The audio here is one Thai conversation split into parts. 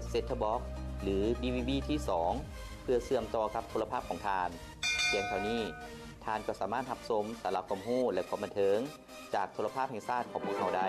เซตท็อปบ็อกซ์หรือ DVB ที่2เพื่อเชื่อมต่อกับโทรภาพของทานเพียงเท่านี้ทานก็สามารถรับชมสาระความรู้และความบันเทิงจากโทรภาพแห่งชาติของพวกเราได้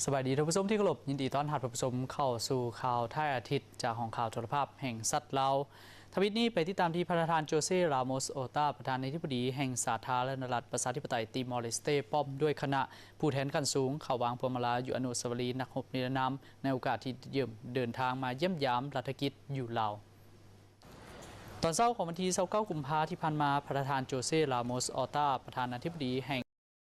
สวัสดีท่านผู้ชมที่เคารพยินดีต้อนรับท่านผู้ชมเข้าสู่ข่าวท้ายอาทิตย์จากห้องข่าวโทรภาพแห่งสัตว์ลาวทวิตนี้ไปติดตามที่ประธานโจเซรามอสโอตาประธานาธิบดีแห่งสาธารณรัฐประชาธิปไตยติมอร์เลสเตป้อมด้วยคณะผู้แทนขั้นสูงเข้าวางพวงมาลาอยู่อนุสาวรีย์นักรบนิรนามในโอกาสที่เดินทางมาเยี่ยมยามรัฐกิจอยู่ลาวตอนเช้าของวันที่29กุมภาพันธ์ที่ผ่านมาประธานโจเซรามอสโอตาประธานาธิบดีแห่ง